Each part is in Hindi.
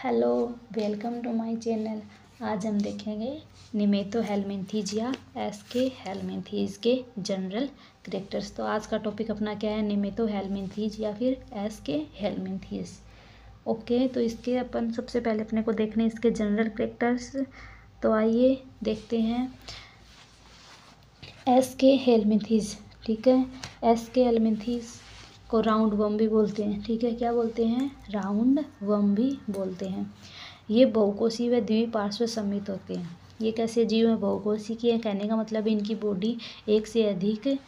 Hello, welcome to my channel. आज हम देखेंगे नेमेटोहेल्मिन्थीजिया एसके हेल्मिन्थीज के जनरल कैरेक्टर्स। तो आज का टॉपिक अपना क्या है, नेमेटोहेल्मिन्थीज या फिर एसके हेल्मिन्थीज। ओके, तो इसके अपन सबसे पहले अपने को देखने इसके जनरल कैरेक्टर्स। तो आइए देखते हैं एसके हेल्मिन्थीज। ठीक है, एसके हेल्मिन्थीज को राउंड वर्म भी बोलते हैं। ठीक है, क्या बोलते हैं, राउंड वर्म भी बोलते हैं। ये बहुकोषीय व द्विपार्श्व सममित होते हैं। ये कैसे जीव है, बहुकोषीय की है। कहने का मतलब इनकी बॉडी एक से अधिक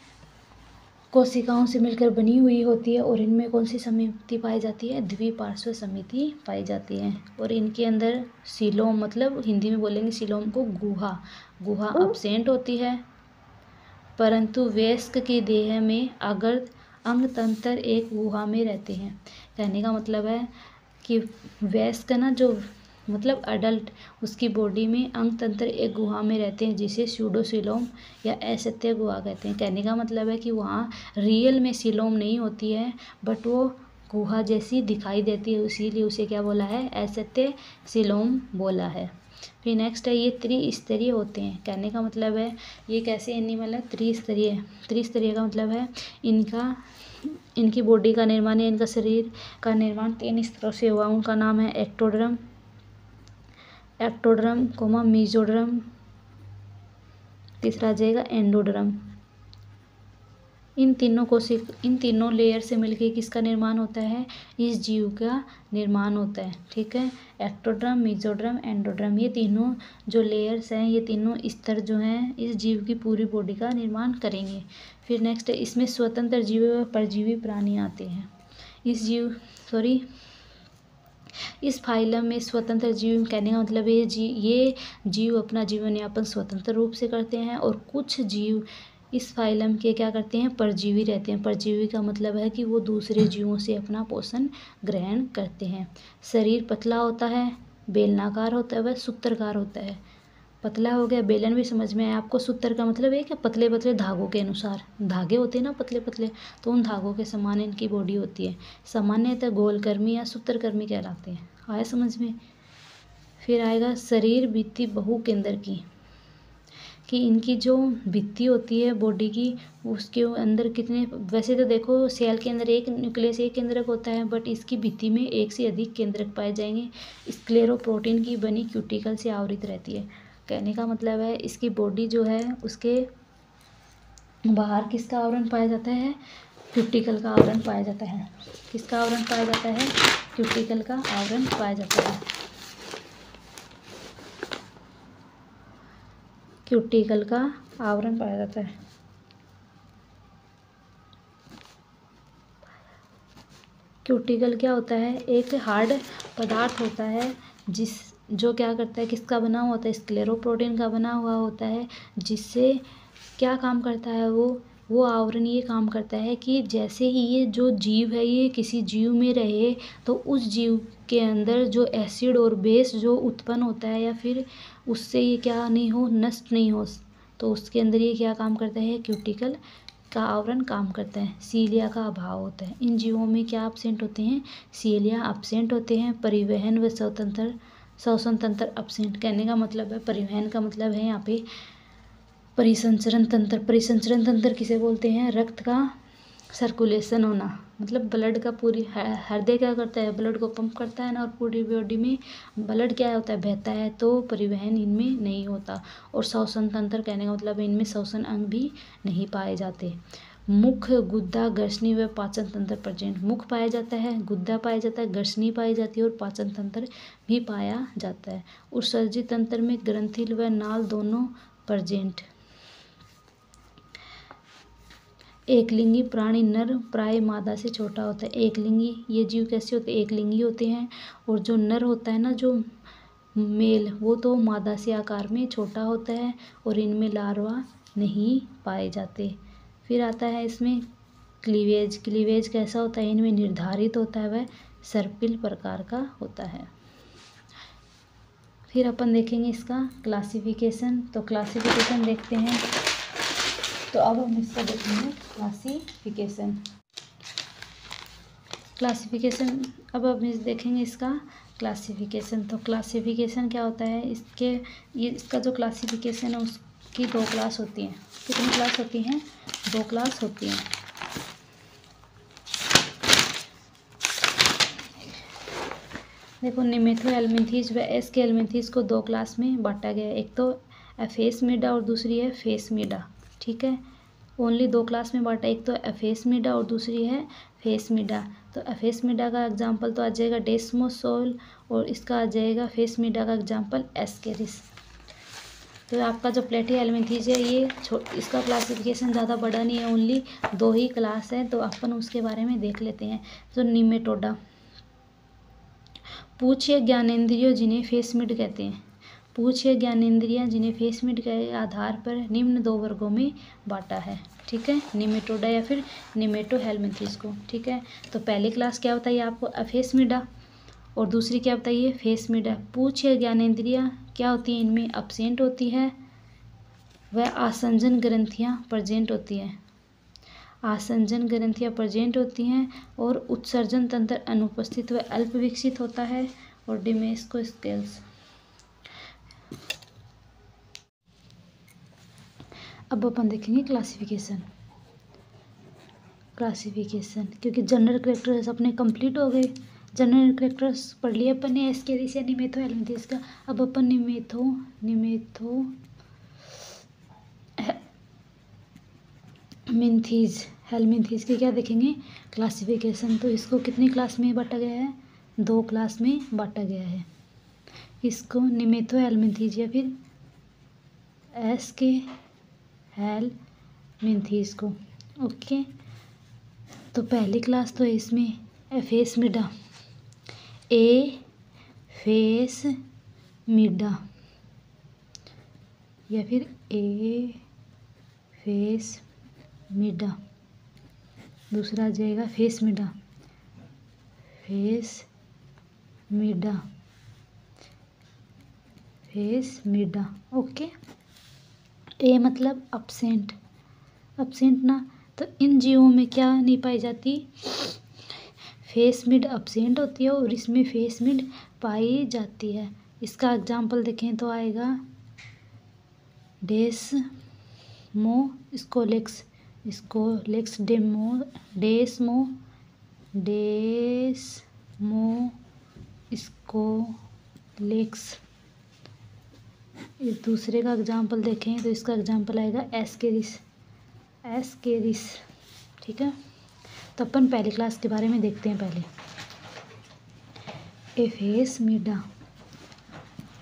कोशिकाओं से मिलकर बनी हुई होती है और इनमें कौन सी समिति पाई जाती है, द्विपार्श्व समिति पाई जाती है। और इनके अंदर सीलोम, मतलब हिंदी में बोलेंगे सीलोम को गुहा अब्सेंट होती है। परंतु वयस्क की देह में अगर अंग तंत्र एक गुहा में रहते हैं। कहने का मतलब है कि वयस्क ना, जो मतलब अडल्ट, उसकी बॉडी में अंग तंत्र एक गुहा में रहते हैं जिसे स्यूडोसीलोम या असत्य गुहा कहते हैं। कहने का मतलब है कि वहाँ रियल में सीलोम नहीं होती है, बट वो गुहा जैसी दिखाई देती है, इसीलिए उसे क्या बोला है, असत्य सीलोम बोला है। फिर नेक्स्ट है, ये त्रिस्तरीय होते हैं। कहने का मतलब है ये कैसे एनिमल है, त्रिस्तरीय का मतलब है इनकी बॉडी का निर्माण या इनका शरीर का निर्माण 3 स्तरों से हुआ। उनका नाम है एक्टोडर्म, मीजोडर्म, तीसरा आ जाएगा एंडोडर्म। इन तीनों लेयर से मिलकर किसका निर्माण होता है, इस जीव का निर्माण होता है। ठीक है, एक्टोडर्म, मीजोडर्म, एंडोडर्म, ये तीनों जो लेयर्स हैं, ये तीनों स्तर जो हैं इस जीव की पूरी बॉडी का निर्माण करेंगे। फिर नेक्स्ट है, इसमें स्वतंत्र जीव व परजीवी प्राणी आते हैं। इस फाइलम में स्वतंत्र जीव, कहने का मतलब ये जीव अपना जीवन यापन स्वतंत्र रूप से करते हैं और कुछ जीव इस फाइलम के क्या करते हैं, परजीवी रहते हैं। परजीवी का मतलब है कि वो दूसरे जीवों से अपना पोषण ग्रहण करते हैं। शरीर पतला होता है, बेलनाकार होता है व सूत्रकार होता है। पतला हो गया, बेलन भी समझ में आया आपको। सूत्र का मतलब है कि पतले पतले धागों के अनुसार, धागे होते हैं ना पतले पतले, तो उन धागों के समान इनकी बॉडी होती है। सामान्यतः गोलकर्मी या सूत्रकर्मी कहलाते हैं। आया समझ में। फिर आएगा शरीर भित्ति बहुकेंद्र की, कि इनकी जो भित्ति होती है बॉडी की, उसके अंदर कितने, वैसे तो देखो सेल के अंदर एक न्यूक्लियस, एक केंद्रक होता है, बट इसकी भित्ति में एक से अधिक केंद्रक पाए जाएंगे। स्क्लेरोप्रोटीन की बनी क्यूटिकल से आवृत रहती है। कहने का मतलब है इसकी बॉडी जो है उसके बाहर किसका आवरण पाया जाता है, क्यूटिकल का आवरण पाया जाता है। किसका आवरण पाया जाता है, क्यूटिकल का आवरण पाया जाता है। क्यूटिकल का आवरण पाया जाता है। क्यूटिकल क्या होता है, एक हार्ड पदार्थ होता है जो क्या करता है, किसका बना हुआ होता है, स्क्लेरोप्रोटीन का बना हुआ होता है। जिससे क्या काम करता है, वो आवरण ये काम करता है कि जैसे ही ये जो जीव है ये किसी जीव में रहे, तो उस जीव के अंदर जो एसिड और बेस जो उत्पन्न होता है या फिर उससे ये क्या नहीं हो, नष्ट नहीं हो, तो उसके अंदर ये क्या काम करता है, क्यूटिकल का आवरण काम करता है। सीलिया का अभाव होता है। इन जीवों में क्या एब्सेंट होते हैं, सीलिया एब्सेंट होते हैं। परिवहन व श्वसन तंत्र एब्सेंट। कहने का मतलब है, परिवहन का मतलब है यहाँ पे परिसंचरण तंत्र। परिसंचरण तंत्र किसे बोलते हैं, रक्त का सर्कुलेशन होना, मतलब ब्लड का पूरी, हृदय क्या करता है, ब्लड को पंप करता है ना, और पूरी बॉडी में ब्लड क्या होता है, बहता है, तो परिवहन इनमें नहीं होता। और श्वसन तंत्र, कहने का मतलब है इनमें श्वसन अंग भी नहीं पाए जाते। मुख, गुद्दा, ग्रसनी व पाचन तंत्र प्रेजेंट। मुख पाया जाता है, गुद्दा पाया जाता है, ग्रसनी पाई जाती है और पाचन तंत्र भी पाया जाता है। उत्सर्जी तंत्र में ग्रंथि व नाल दोनों प्रेजेंट। एकलिंगी प्राणी नर प्राय मादा से छोटा होता है। एकलिंगी, ये जीव कैसे होते हैं, एकलिंगी होते हैं। और जो नर होता है ना, जो मेल, वो तो मादा से आकार में छोटा होता है और इनमें लार्वा नहीं पाए जाते। फिर आता है इसमें क्लीवेज। क्लीवेज कैसा होता है, इनमें निर्धारित होता है, वह सर्पिल प्रकार का होता है। फिर अपन देखेंगे इसका क्लासिफिकेशन। तो क्लासिफिकेशन देखते हैं, तो अब हम इसका देखेंगे क्लासिफिकेशन। क्लासिफिकेशन, अब देखेंगे इसका क्लासिफिकेशन। तो क्लासिफिकेशन क्या होता है, इसका जो क्लासिफिकेशन है उसकी 2 क्लास होती हैं। कितनी क्लास होती हैं? 2 क्लास होती हैं। देखो, निमेथोहेल्मिंथीज व एस्केहेल्मिंथीज को 2 क्लास में बांटा गया है। एक तो एफेसमिडा और दूसरी है फेसमिडा। ठीक है, ओनली 2 क्लास में बांटा, एक तो एफेसमिडा और दूसरी है फेसमिडा। तो एफेसमिडा का एग्जाम्पल तो आ जाएगा डेस्मोसोल और इसका आ जाएगा फेसमिडा का एग्जाम्पल एस्केरिस। तो आपका जो प्लेटीहेल्मिंथीज है ये इसका क्लासिफिकेशन ज़्यादा बड़ा नहीं है, ओनली 2 ही क्लास है। तो अपन उसके बारे में देख लेते हैं। तो निमेटोडा, पूछ या ज्ञानेंद्रियों जिन्हें फेसमिड कहते हैं। पूछ या ज्ञानेंद्रियां जिन्हें फेसमिड के आधार पर निम्न 2 वर्गों में बांटा है। ठीक है, निमेटोडा या फिर निमेटोहेल्मिंथीज को। ठीक है, तो पहली क्लास क्या बताइए आपको? अफेसमिडा, और दूसरी क्या बताइए? फेसमिडा। पूछ या ज्ञानेंद्रियां क्या होती हैं? इनमें अपसेंट होती है वह आसंजन ग्रंथियां प्रेजेंट होती हैं। आसंजन ग्रंथियां प्रेजेंट होती हैं और उत्सर्जन तंत्र अनुपस्थित व अल्प विकसित होता है। और डिमेस्को स्केल्स। अब अपन देखेंगे क्लासिफिकेशन। क्योंकि जनरल कैरेक्टर्स अपने कंप्लीट हो गए। जनरल कैरेक्टर्स पढ़ लिए अपन ने एस्केरिस या निमेथोहेल्मिंथीज का। अब अपन हेल्मिंथीज की क्या देखेंगे? क्लासिफिकेशन। तो इसको कितनी क्लास में बांटा गया है? 2 क्लास में बांटा गया है। इसको निमेथोहेल्मिंथीज या फिर एस्केहेल्मिंथीज को। ओके, तो पहली क्लास तो है इसमें एफेसमिडा, एफेसमिडा या फिर एफेसमिडा। दूसरा आ जाएगा फेसमिडा, फेसमिडा। ओके, ए मतलब अपसेंट ना। तो इन जीवों में क्या नहीं पाई जाती? फेसमिड अपसेंट होती है और इसमें फेसमिड पाई जाती है। इसका एग्जाम्पल देखें तो आएगा डेस्मोस्कोलेक्स, डेस्मोस्कोलेक्स। इस दूसरे का एग्जाम्पल देखें तो इसका एग्जाम्पल आएगा एस्केरिस। ठीक है, तो अपन पहली क्लास के बारे में देखते हैं पहले। एफेसमिडा।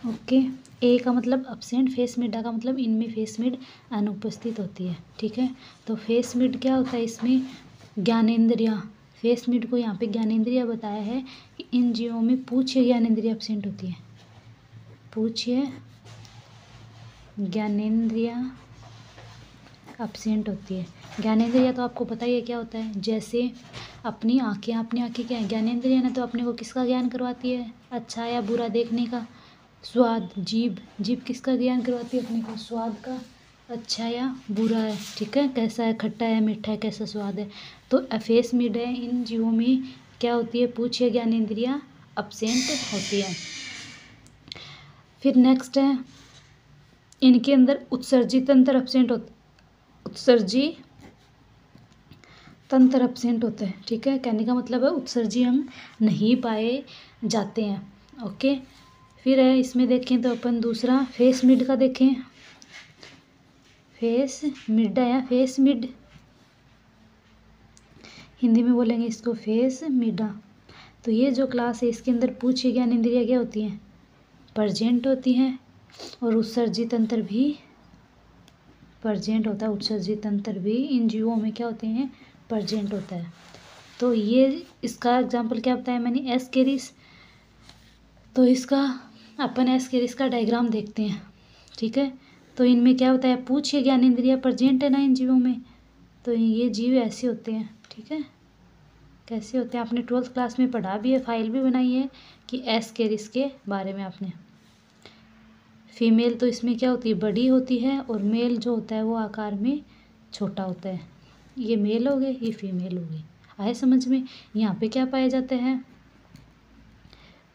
ओके, ए का मतलब अपसेंट, फेसमिडा का मतलब इनमें फेसमिड अनुपस्थित होती है। ठीक है, तो फेसमिड क्या होता है? इसमें ज्ञानेंद्रियां, फेसमिड को यहाँ पे ज्ञानेंद्रियां बताया है कि इन जीवों में पूछ या ज्ञानेंद्रियां अपसेंट होती है। पूछ या ज्ञानेंद्रियां अपसेंट होती है। ज्ञानेंद्रिय तो आपको पता ही है क्या होता है। जैसे अपनी आँखें क्या है? ज्ञानेंद्रिय ने तो अपने को किसका ज्ञान करवाती है? अच्छा या बुरा देखने का। स्वाद, जीभ किसका ज्ञान करवाती है अपने को? स्वाद का, अच्छा या बुरा है। ठीक है, कैसा है, खट्टा है, मीठा है, कैसा स्वाद है। तो एफेसमिडा इन जीवों में क्या होती है? पूछ या ज्ञानेंद्रियाँ अपसेंट होती है। फिर नेक्स्ट है, इनके अंदर उत्सर्जी तंत्र अपसेंट होता है। ठीक है, कहने का मतलब है उत्सर्जी अंग नहीं पाए जाते हैं। ओके, फिर है इसमें देखें तो अपन दूसरा फेसमिड का देखें। फेसमिडा या फेसमिड, हिंदी में बोलेंगे इसको फेसमिडा। तो ये जो क्लास है इसके अंदर पूछ या ज्ञानेंद्रियाँ क्या होती हैं? प्रेजेंट होती हैं और उत्सर्जी तंत्र भी प्रेजेंट होता है। उत्सर्जी तंत्र भी इन जीवों में क्या होते हैं? प्रेजेंट होता है। तो ये इसका एग्जाम्पल क्या बताया मैंने? एस्केरिस। तो इसका अपन एस्केरिस का डायग्राम देखते हैं। ठीक है, तो इनमें क्या होता है? पूछ या ज्ञानेंद्रियाँ प्रेजेंट है ना इन जीवों में। तो ये जीव ऐसे होते हैं। ठीक है, कैसे होते हैं? आपने 12th क्लास में पढ़ा भी है, फाइल भी बनाई है कि एस्केरिस के बारे में आपने। फीमेल तो इसमें क्या होती है? बड़ी होती है और मेल जो होता है वो आकार में छोटा होता है। ये मेल हो गए, ये फीमेल हो गई। आए समझ में। यहाँ पे क्या पाया जाता है,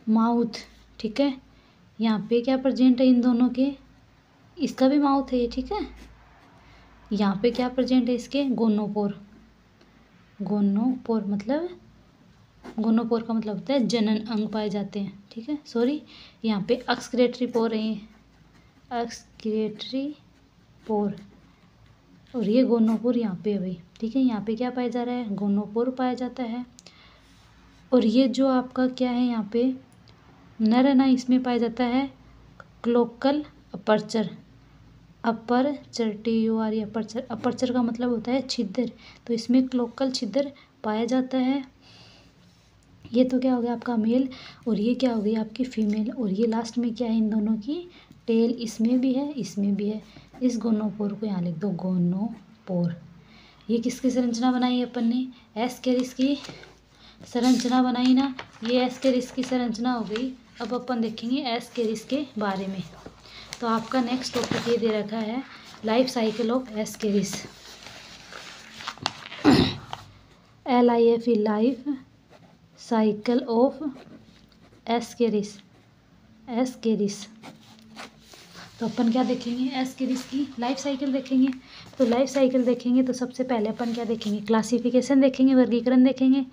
माउथ, ठीक है। यहाँ पे क्या प्रेजेंट है इन दोनों के, इसका भी माउथ है ये, ठीक है। यहाँ पे क्या प्रेजेंट है इसके, गोनोपोर। गोनोपोर मतलब, गोनोपोर का मतलब होता है जनन अंग पाए जाते हैं, ठीक है। सॉरी, यहाँ पे एक्सक्रीटरी पोर है, एक्सक्रीटरी पोर, और ये गोनोपोर यहाँ पे है भाई, ठीक है। यहाँ पे क्या पाया जा रहा है, गोनोपोर पाया जाता है। और ये जो आपका क्या है यहाँ पे नर है ना, इसमें पाया जाता है cloacal aperture, aperture TUR aperture, aperture का मतलब होता है छिद्र, तो इसमें क्लोकल छिद्र पाया जाता है। ये तो क्या हो गया आपका मेल, और ये क्या हो गई आपकी फीमेल। और ये लास्ट में क्या है इन दोनों की टेल, इसमें भी है इसमें भी है। इस गोनोपोर को यहाँ लिख दो, गोनोपोर। ये किसकी संरचना बनाई अपन ने, एस्केरिस की संरचना बनाई ना, ये एस्केरिस की संरचना हो गई। अब अपन देखेंगे एस्केरिस के बारे में। तो आपका नेक्स्ट टॉपिक ये दे रखा है life cycle of Ascaris, LIFE life cycle of Ascaris, Ascaris. तो अपन क्या देखेंगे, एस्केरिस की लाइफ साइकिल देखेंगे। तो लाइफ साइकिल देखेंगे तो सबसे पहले अपन क्या देखेंगे, क्लासिफिकेशन देखेंगे, वर्गीकरण देखेंगे,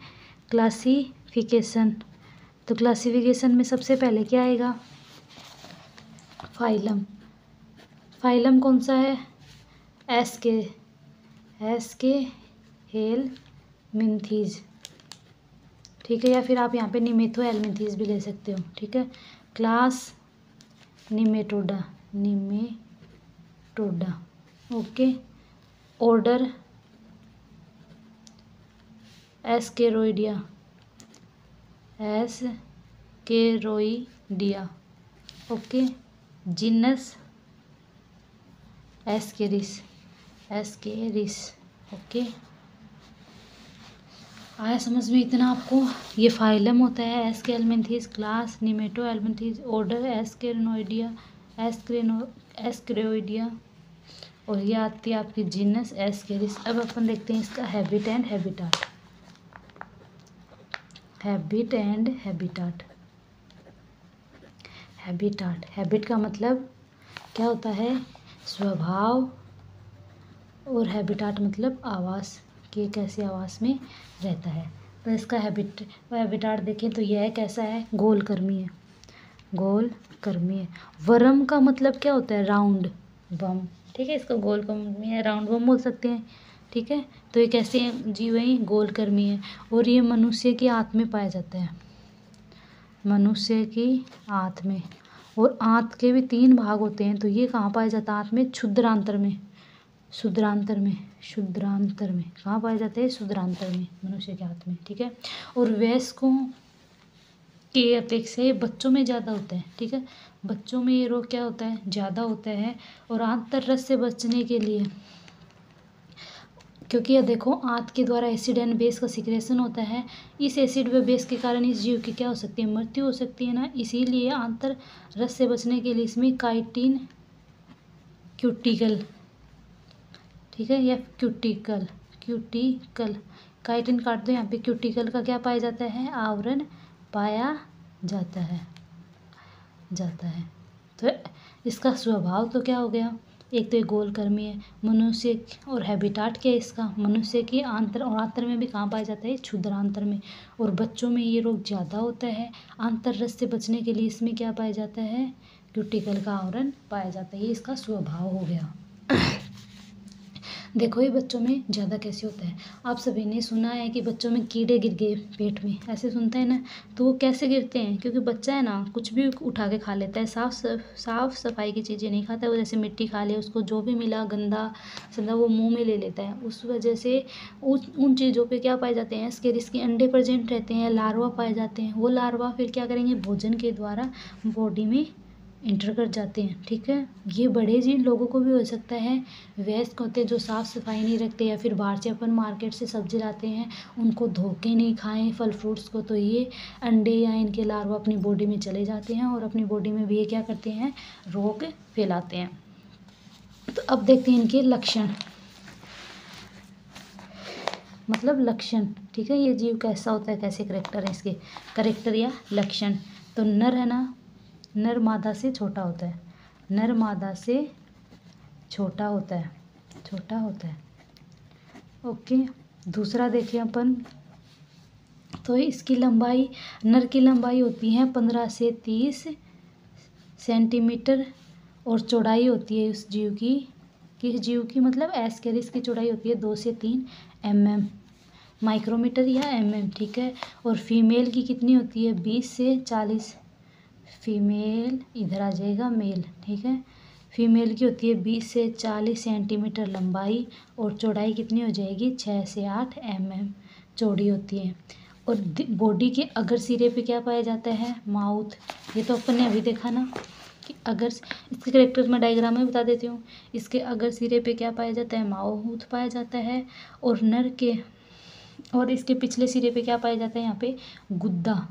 क्लासिफिकेशन। तो क्लासिफिकेशन में सबसे पहले क्या आएगा, फाइलम। फाइलम कौन सा है, एस्केहेलमिन्थीज, ठीक है। या फिर आप यहाँ पे निमेथोहेलमिन्थीज भी ले सकते हो, ठीक है। Class Nematoda, Nematoda, okay. Order Ascaroidea, Ascaroidea, okay. Genus Ascaris, Ascaris, okay. आया समझ में इतना आपको। ये फाइलम होता है एस्केहेलमिन्थीज, क्लास निमेटोहेलमिन्थीज, ऑर्डर एस्केरोइडिया, एस्केरोइडिया, और ये आती है आपकी जीनस एस्केरिस। अब अपन देखते हैं इसका habit and habitat, habit and habitat. Habitat, habit का मतलब क्या होता है, स्वभाव, और हैबिटाट मतलब आवास, कि कैसे आवास में रहता है। तो इसका हैबिटाट देखें तो यह कैसा है, गोलकर्मी है, गोलकर्मी है। वर्म का मतलब क्या होता है, राउंड वर्म, ठीक है। इसको गोलकर्मी है, राउंड वर्म बोल सकते हैं, ठीक है। तो ये कैसे जीव है, गोलकर्मी है। और ये मनुष्य की आंत में पाया जाता है, मनुष्य की आंत में। और आंत के भी 3 भाग होते हैं, तो ये कहाँ पाया जाता है, आंत में, क्षुद्रांतर में, शुद्रांतर में, शुद्रांतर में कहाँ पाया जाता है, शुद्रांतर में, मनुष्य के हाथ में, ठीक है। और वयस्कों की अपेक्षा ये बच्चों में ज़्यादा होता है, ठीक है। बच्चों में ये रोग क्या होता है, ज़्यादा होता है। और आंतर रस से बचने के लिए, क्योंकि ये देखो आंत के द्वारा एसिड एंड बेस का सिक्रेशन होता है, इस एसिड व बेस के कारण इस जीव की क्या हो सकती है, मृत्यु हो सकती है ना। इसीलिए आंतर रस से बचने के लिए इसमें काइटिन क्यूटिकल, ठीक है, या क्यूटिकल, क्यूटिकल, काइटिन काट दो यहाँ पे, क्यूटिकल का क्या पाया जाता है, आवरण पाया जाता है, तो इसका स्वभाव तो क्या हो गया, एक तो ये गोलकर्मी है, मनुष्य, और हैबिटाट क्या है इसका, मनुष्य की आंतर, और आंतर में भी कहाँ पाया जाता है, क्षुद्रांतर में। और बच्चों में ये रोग ज़्यादा होता है। आंतर रस से बचने के लिए इसमें क्या पाया जाता है, क्यूटिकल का आवरण पाया जाता है। ये इसका स्वभाव हो गया। देखो ये बच्चों में ज़्यादा कैसे होता है। आप सभी ने सुना है कि बच्चों में कीड़े गिर गए पेट में, ऐसे सुनते हैं ना। तो वो कैसे गिरते हैं, क्योंकि बच्चा है ना कुछ भी उठा के खा लेता है, साफ सफाई की चीज़ें नहीं खाता है। वो जैसे मिट्टी खा ले, उसको जो भी मिला गंदा संदा वो मुंह में ले लेता है। उस वजह से उन चीज़ों पे क्या पाए जाते हैं, एस्केरिस के अंडे प्रेजेंट रहते हैं, लार्वा पाए जाते हैं। वो लार्वा फिर क्या करेंगे, भोजन के द्वारा बॉडी में इंटर कर जाते हैं, ठीक है। ये बड़े जिन लोगों को भी हो सकता है, वयस्क होते हैं जो साफ़ सफाई नहीं रखते, या फिर बाहर से अपन मार्केट से सब्जी लाते हैं उनको धो के नहीं खाएं फल फ्रूट्स को, तो ये अंडे या इनके लार्वा अपनी बॉडी में चले जाते हैं और अपनी बॉडी में भी ये क्या करते हैं, रोग फैलाते हैं। तो अब देखते हैं इनके लक्षण। मतलब लक्षण, ठीक है। ये जीव कैसा होता है, कैसे करेक्टर है इसके, करेक्टर या लक्षण। तो नर है ना, नर मादा से छोटा होता है, नर मादा से छोटा होता है, छोटा होता है। ओके, दूसरा देखिए अपन, तो इसकी लंबाई, नर की लंबाई होती है 15 से 30 सेंटीमीटर और चौड़ाई होती है उस जीव की, किस जीव की, मतलब एस्केरिस की चौड़ाई होती है 2 से 3 mm, माइक्रोमीटर या mm, ठीक है। और फीमेल की कितनी होती है, 20 से 40, फीमेल इधर आ जाएगा, मेल, ठीक है। फीमेल की होती है 20 से 40 सेंटीमीटर लंबाई और चौड़ाई कितनी हो जाएगी, 6 से 8 mm चौड़ी होती है। और बॉडी के अगर सिरे पे क्या पाया जाता है, माउथ। ये तो अपन ने अभी देखा ना कि अगर, इसके करेक्टर में डायग्राम में बता देती हूँ। इसके अगर सिरे पे क्या पाया जाता है, माउथ पाया जाता है। और नर के, और इसके पिछले सिरे पे क्या पाया जाता है, यहाँ पे गुद्दा,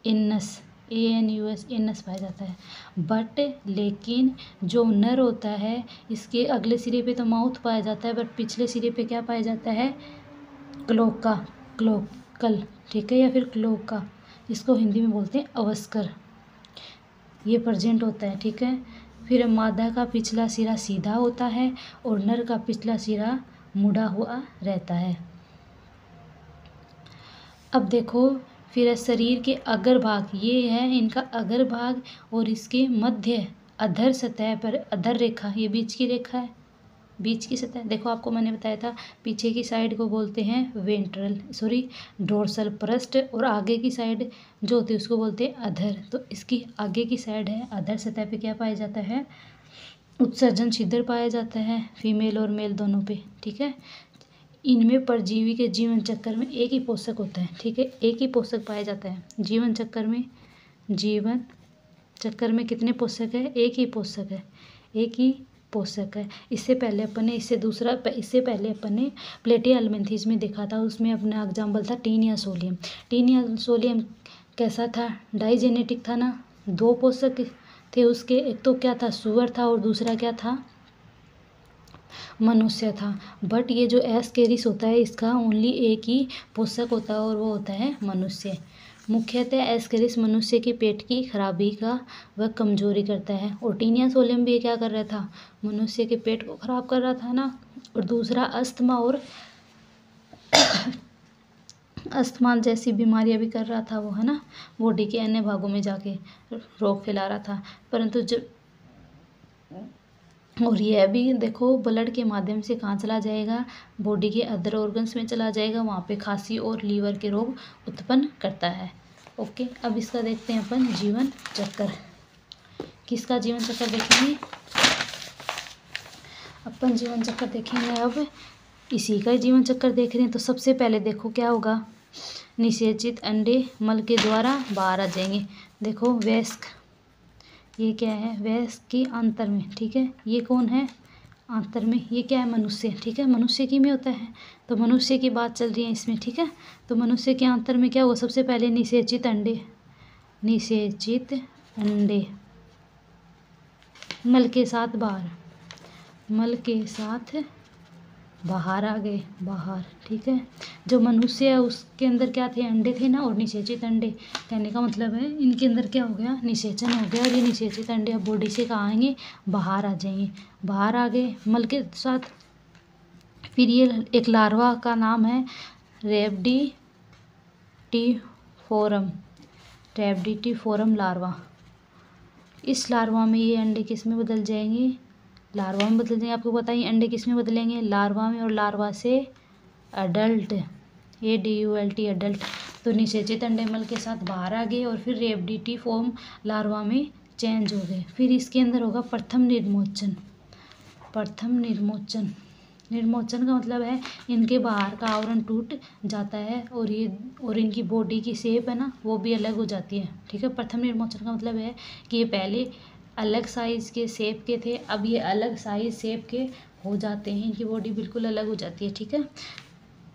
एनस, ANUS, एनस पाया जाता है। बट लेकिन जो नर होता है, इसके अगले सिरे पे तो माउथ पाया जाता है, बट पिछले सिरे पे क्या पाया जाता है, क्लोका, क्लोकल, ठीक है, या फिर क्लोका, इसको हिंदी में बोलते हैं अवस्कर, ये प्रेजेंट होता है, ठीक है। फिर मादा का पिछला सिरा सीधा होता है और नर का पिछला सिरा मुड़ा हुआ रहता है। अब देखो, फिर शरीर के अग्र भाग, ये है इनका अग्र भाग, और इसके मध्य अधर सतह पर अधर रेखा, ये बीच की रेखा है, बीच की सतह। देखो आपको मैंने बताया था, पीछे की साइड को बोलते हैं डोर्सल पृष्ठ, और आगे की साइड जो होती है उसको बोलते हैं अधर। तो इसकी आगे की साइड है, अधर सतह पे क्या पाया जाता है, उत्सर्जन छिद्र पाया जाता है, फीमेल और मेल दोनों पे, ठीक है। इनमें परजीवी के जीवन चक्कर में एक ही पोषक होता है, ठीक है, एक ही पोषक पाया जाता है जीवन चक्कर में। जीवन चक्कर में कितने पोषक है, एक ही पोषक है, एक ही पोषक है। इससे पहले अपन ने, इससे पहले अपन ने प्लेटिया एल्मिंथीज में देखा था, उसमें अपना एग्जाम्पल था टीन या सोलियम। टीन या सोलियम कैसा था, डाइजेनेटिक था ना, 2 पोषक थे उसके, एक तो क्या था, सुअर था, और दूसरा क्या था, मनुष्य था। बट ये जो एस्केरिस होता है, इसका ओनली एक ही पोषक होता है और वो होता है मनुष्य। मुख्यतः एस्केरिस मनुष्य के पेट की खराबी का व कमजोरी करता है। और टीनिया सोलियम भी क्या कर रहा था, मनुष्य के पेट को खराब कर रहा था ना। और दूसरा अस्थमा और अस्थमा जैसी बीमारियां भी कर रहा था वो, है ना, बॉडी के अन्य भागों में जाके रोग फैला रहा था। परंतु जब, और यह भी देखो ब्लड के माध्यम से कहाँ चला जाएगा, बॉडी के अदर ऑर्गन्स में चला जाएगा, वहाँ पे खांसी और लीवर के रोग उत्पन्न करता है। ओके, अब इसका देखते हैं अपन जीवन चक्कर। किसका जीवन चक्कर देखेंगे, अपन जीवन चक्कर देखेंगे अब, इसी का जीवन चक्कर देख रहे हैं। तो सबसे पहले देखो क्या होगा, निषेचित अंडे मल के द्वारा बाहर आ जाएंगे। देखो वयस्क, ये क्या है, वयस्क की आंतर में, ठीक है, ये कौन है, आंतर में, ये क्या है, मनुष्य, ठीक है, मनुष्य की में होता है, तो मनुष्य की बात चल रही है इसमें, ठीक है। तो मनुष्य के आंतर में क्या होगा, सबसे पहले निषेचित अंडे, निषेचित अंडे मल के साथ बाहर, मल के साथ बाहर आ गए, बाहर, ठीक है। जो मनुष्य है उसके अंदर क्या थे, अंडे थे ना, और निषेचित अंडे, कहने का मतलब है इनके अंदर क्या हो गया, निषेचन हो गया, और ये निषेचित अंडे अब बॉडी से कहाँ आएंगे, बाहर आ जाएंगे, बाहर आ गए मल के साथ। फिर ये एक लार्वा का नाम है रैबिडिटिफोरम, रैबिडिटिफोरम लार्वा। इस लार्वा में ये अंडे किस में बदल जाएंगे, लार्वा में बदल जाएंगे। आपको पता ही अंडे किस में बदलेंगे, लार्वा में, और लार्वा से अडल्ट, ADULT अडल्ट। तो निषेचित अंडे मल के साथ बाहर आ गए और फिर रैबिडिटिफोरम लार्वा में चेंज हो गए। फिर इसके अंदर होगा प्रथम निर्मोचन, प्रथम निर्मोचन, निर्मोचन का मतलब है इनके बाहर का आवरण टूट जाता है, और इनकी बॉडी की शेप है ना वो भी अलग हो जाती है, ठीक है। प्रथम निर्मोचन का मतलब है कि ये पहले अलग साइज़ के शेप के थे, अब ये अलग साइज शेप के हो जाते हैं, इनकी बॉडी बिल्कुल अलग हो जाती है, ठीक है।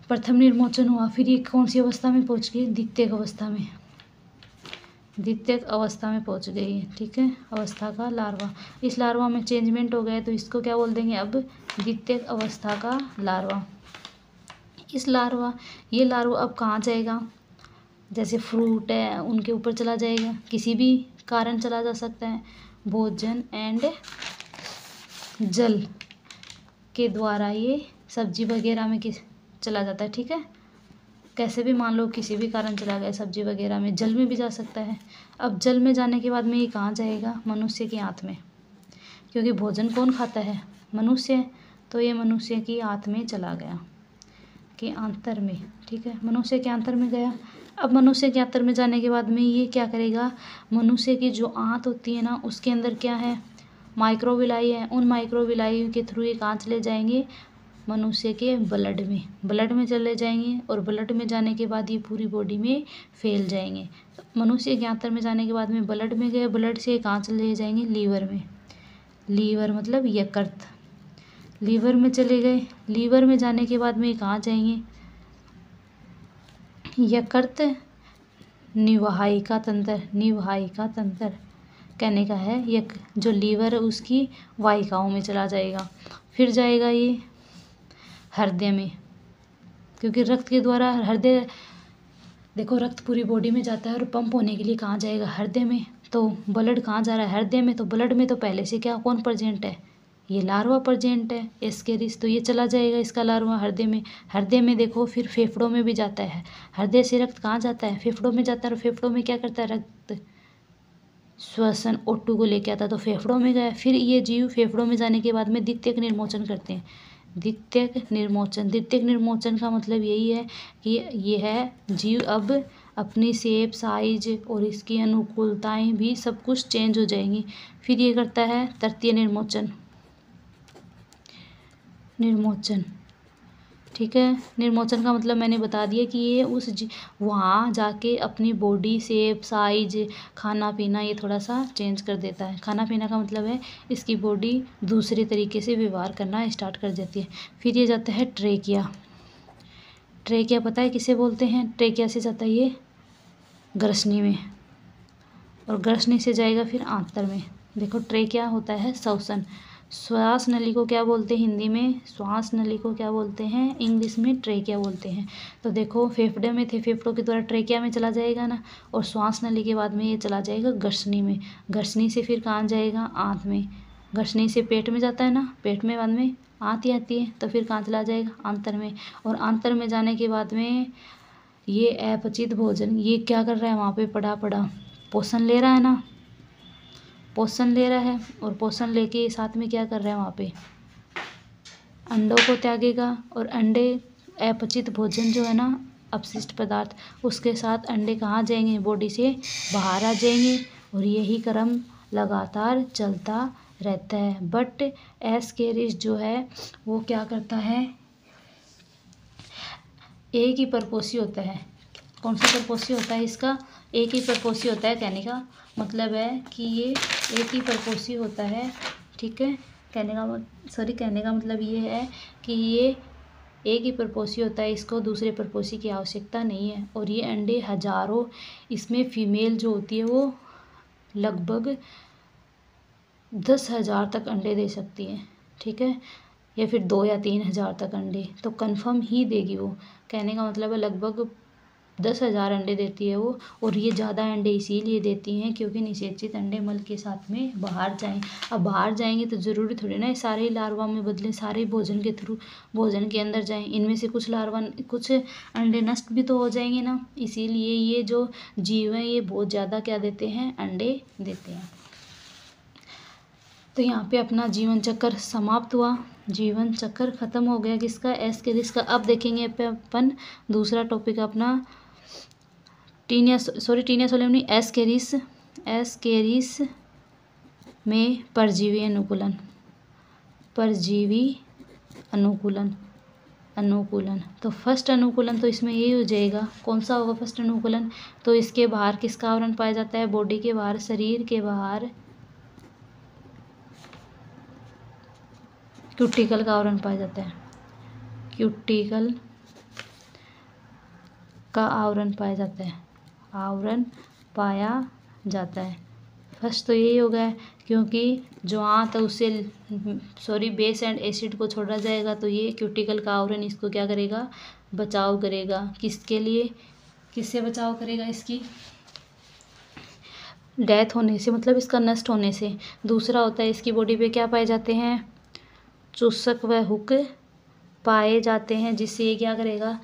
प्रथम निर्मोचन हुआ, फिर ये कौन सी अवस्था में पहुंच गई, द्वितीयक अवस्था में, द्वितीयक अवस्था में पहुंच गई है, ठीक है, अवस्था का लार्वा। इस लार्वा में चेंजमेंट हो गया तो इसको क्या बोल देंगे अब, द्वितीयक अवस्था का लार्वा। ये लार्वा अब कहाँ जाएगा, जैसे फ्रूट है उनके ऊपर चला जाएगा, किसी भी कारण चला जा सकता है। भोजन एंड जल के द्वारा ये सब्जी वगैरह में चला जाता है, ठीक है। कैसे भी मान लो किसी भी कारण चला गया सब्जी वगैरह में, जल में भी जा सकता है। अब जल में जाने के बाद में ये कहाँ जाएगा, मनुष्य की आंत में, क्योंकि भोजन कौन खाता है, मनुष्य। तो ये मनुष्य की आंत में चला गया, के आंतर में, ठीक है, मनुष्य के आंतर में गया। अब मनुष्य के आंतर में जाने के बाद में ये क्या करेगा, मनुष्य की जो आंत होती है ना उसके अंदर क्या है, माइक्रोविलाई है। उन माइक्रोविलाई के थ्रू ये कहाँ चले जाएंगे, मनुष्य के ब्लड में चले जाएंगे, और ब्लड में जाने के बाद ये पूरी बॉडी में फैल जाएंगे। मनुष्य के आंतर में जाने के बाद में ब्लड में गए, ब्लड से कहाँ चले जाएंगे, लीवर में। लीवर मतलब यकृत, लीवर में चले गए। लीवर में जाने के बाद में कहाँ जाएंगे, यकृत निवाहिका तंत्र कहने का है, जो लीवर है उसकी वाहिकाओं में चला जाएगा। फिर जाएगा ये हृदय में, क्योंकि रक्त के द्वारा हृदय, देखो रक्त पूरी बॉडी में जाता है और पंप होने के लिए कहाँ जाएगा, हृदय में। तो ब्लड कहाँ जा रहा है, हृदय में। तो ब्लड में तो पहले से क्या कौन प्रेजेंट है, ये लार्वा प्रेजेंट है एस्केरिस, तो ये चला जाएगा इसका लार्वा हृदय में। हृदय में देखो फिर फेफड़ों में भी जाता है, हृदय से रक्त कहाँ जाता है, फेफड़ों में जाता है। और फेफड़ों में क्या करता है, रक्त श्वसन O2 को लेके आता है, तो फेफड़ों में गया। फिर ये जीव फेफड़ों में जाने के बाद में द्वितीयक निर्मोचन करते हैं। द्वितीयक निर्मोचन का मतलब यही है कि ये है जीव अब अपनी शेप, साइज और इसकी अनुकूलताएं भी सब कुछ चेंज हो जाएंगी। फिर ये करता है तृतीय निर्मोचन, ठीक है। निर्मोचन का मतलब मैंने बता दिया कि ये वहाँ जाके अपनी बॉडी शेप, साइज, खाना पीना ये थोड़ा सा चेंज कर देता है। खाना पीना का मतलब है इसकी बॉडी दूसरे तरीके से व्यवहार करना स्टार्ट कर देती है। फिर ये जाता है ट्रेकिया पता है किसे बोलते हैं, ट्रेकिया से जाता है ये ग्रसनी में, और ग्रसनी से जाएगा फिर आंतर में। देखो ट्रेकिया होता है श्वसन, श्वास नली को क्या बोलते हैं हिंदी में, श्वास नली को क्या बोलते हैं इंग्लिश में, ट्रेकिया बोलते हैं। तो देखो फेफड़े में थे, फेफड़ों के द्वारा ट्रेकिया में चला जाएगा ना, और श्वास नली के बाद में ये चला जाएगा ग्रसनी में। ग्रसनी से फिर कहाँ जाएगा, आंत में। ग्रसनी से पेट में जाता है ना, पेट में बाद में आंत ही आती है, तो फिर कहाँ चला जाएगा, आंतर में। और आंतर में जाने के बाद में ये अपचित भोजन, ये क्या कर रहा है वहाँ पे, पड़ा पोषण ले रहा है ना, पोषण ले रहा है। और पोषण लेके साथ में क्या कर रहा है वहाँ पे, अंडों को त्यागेगा। और अंडे अपचित भोजन जो है ना, अपशिष्ट पदार्थ, उसके साथ अंडे कहाँ जाएंगे, बॉडी से बाहर आ जाएंगे। और यही क्रम लगातार चलता रहता है। बट एस्केरिस जो है वो क्या करता है, एक ही परपोषी होता है। कौन सा परपोषी होता है इसका, एक ही परपोषी होता है। कहने का मतलब है कि ये एक ही परपोषी होता है, ठीक है। कहने का मतलब ये है कि ये एक ही परपोषी होता है, इसको दूसरे परपोषी की आवश्यकता नहीं है। और ये अंडे हजारों, इसमें फीमेल जो होती है वो लगभग 10,000 तक अंडे दे सकती है, ठीक है, या फिर 2 या 3,000 तक अंडे तो कंफर्म ही देगी वो। कहने का मतलब है लगभग 10,000 अंडे देती है वो। और ये ज़्यादा अंडे इसीलिए देती हैं क्योंकि निषेचित अंडे मल के साथ में बाहर जाएं। अब बाहर जाएंगे तो ज़रूरी थोड़ी ना सारे ही लार्वा में बदलें, सारे भोजन के थ्रू भोजन के अंदर जाएं। इनमें से कुछ अंडे नष्ट भी तो हो जाएंगे ना, इसीलिए ये जो जीव हैं ये बहुत ज़्यादा क्या देते हैं, अंडे देते हैं। तो यहाँ पे अपना जीवन चक्र समाप्त हुआ, जीवन चक्र खत्म हो गया किसका, एस्केरिस का। अब देखेंगे अपन दूसरा टॉपिक अपना टीनिया सोलेमनी एस्केरिस में परजीवी अनुकूलन। तो फर्स्ट अनुकूलन तो इसमें यही हो जाएगा, कौन सा होगा फर्स्ट अनुकूलन, तो इसके बाहर किसका आवरण पाया जाता है, बॉडी के बाहर, शरीर के बाहर क्यूटिकल का आवरण पाया जाता है, क्यूटिकल का आवरण पाया जाता है। फर्स्ट तो यही हो गया क्योंकि जो आंत है उससे बेस एंड एसिड को छोड़ा जाएगा, तो ये क्यूटिकल का आवरण इसको क्या करेगा, बचाव करेगा। किसके लिए, किससे बचाव करेगा, इसकी डेथ होने से, मतलब इसका नष्ट होने से। दूसरा होता है इसकी बॉडी पे क्या पाए जाते हैं, चूसक व हुक पाए जाते हैं, जिससे ये क्या करेगा,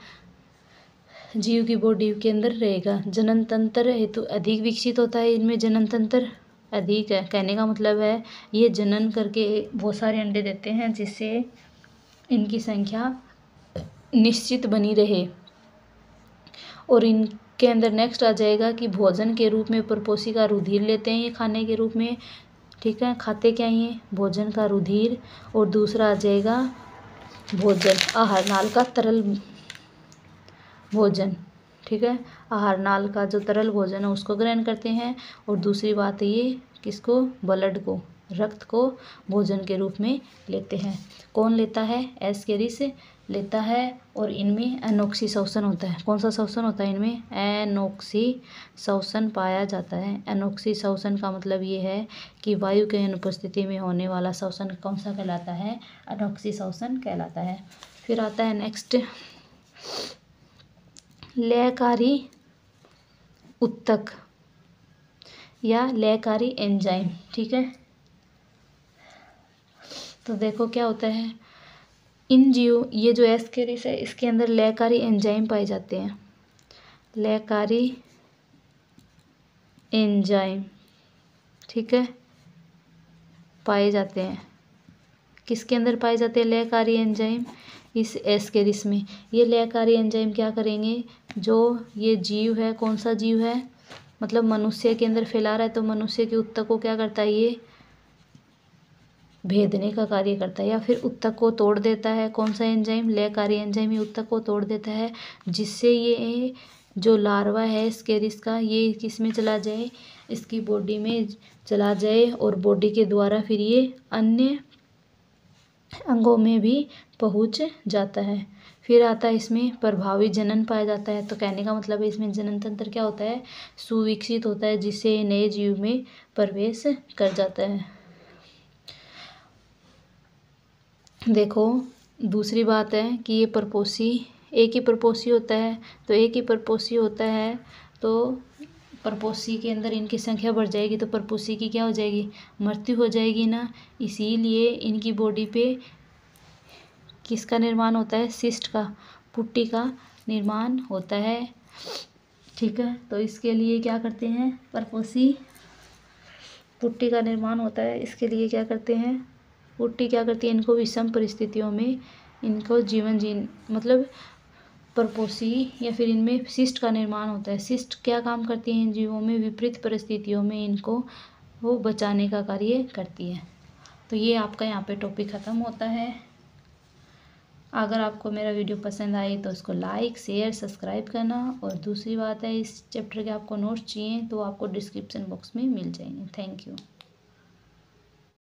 जीव की बॉडी के अंदर रहेगा। जनन तंत्र हेतु अधिक विकसित होता है, इनमें जनन तंत्र अधिक है। कहने का मतलब है ये जनन करके बहुत सारे अंडे देते हैं, जिससे इनकी संख्या निश्चित बनी रहे। और इनके अंदर नेक्स्ट आ जाएगा कि भोजन के रूप में परपोषी का रुधिर लेते हैं ये खाने के रूप में, ठीक है। खाते क्या ही है, भोजन का रुधिर। और दूसरा आ जाएगा भोजन, आहार नाल का तरल भोजन, ठीक है। आहार नाल का जो तरल भोजन है उसको ग्रहण करते हैं। और दूसरी बात है ये किसको, ब्लड को, रक्त को भोजन के रूप में लेते हैं। कौन लेता है, एस्केरिस लेता है। और इनमें एनोक्सी शोषण होता है। कौन सा शोषण होता है इनमें, एनोक्सी शोषण पाया जाता है। एनोक्सी शोषण का मतलब ये है कि वायु के अनुपस्थिति में होने वाला शोषण कौन सा कहलाता है, एनोक्सी शोषण कहलाता है। फिर आता है नेक्स्ट लयकारी उत्तक या लयकारी एंजाइम, ठीक है। तो देखो क्या होता है, इन जीव, ये जो एस्केरिस है इसके अंदर लयकारी एंजाइम पाए जाते हैं। लयकारी एंजाइम, ठीक है, पाए जाते हैं। किसके अंदर पाए जाते हैं लयकारी एंजाइम, इस एस्केरिस में। ये लयकारी एंजाइम क्या करेंगे, जो ये जीव है, कौन सा जीव है, मतलब मनुष्य के अंदर फैला रहा है, तो मनुष्य के उत्तक को क्या करता है, ये भेदने का कार्य करता है या फिर उत्तक को तोड़ देता है। कौन सा एंजाइम, लयकारी एंजाइम, ये उत्तक को तोड़ देता है, जिससे ये जो लार्वा है एस्केरिस का, ये किस में चला जाए, इसकी बॉडी में चला जाए। और बॉडी के द्वारा फिर ये अन्य अंगों में भी पहुंच जाता है। फिर आता है इसमें प्रभावी जनन पाया जाता है। तो कहने का मतलब है इसमें जनन तंत्र क्या होता है, सुविकसित होता है, जिससे नए जीव में प्रवेश कर जाता है। देखो दूसरी बात है कि ये परपोषी, एक ही परपोषी होता है। तो एक ही परपोषी होता है तो परपोषी के अंदर इनकी संख्या बढ़ जाएगी, तो परपोषी की क्या हो जाएगी, मृत्यु हो जाएगी ना। इसीलिए इनकी बॉडी पे किसका निर्माण होता है, सिस्ट का, पुट्टी का निर्माण होता है, ठीक है। तो इसके लिए क्या करते हैं, परपोषी पुट्टी का निर्माण होता है, इसके लिए क्या करते हैं, पुट्टी क्या करती है, इनको विषम परिस्थितियों में इनको जीवन मतलब परपोषी या फिर इनमें सिस्ट का निर्माण होता है। सिस्ट क्या काम करती है इन जीवों में, विपरीत परिस्थितियों में इनको वो बचाने का कार्य करती है। तो ये आपका यहाँ पे टॉपिक ख़त्म होता है। अगर आपको मेरा वीडियो पसंद आए तो उसको लाइक, शेयर, सब्सक्राइब करना। और दूसरी बात है, इस चैप्टर के आपको नोट्स चाहिए तो आपको डिस्क्रिप्शन बॉक्स में मिल जाएंगे। Thank you.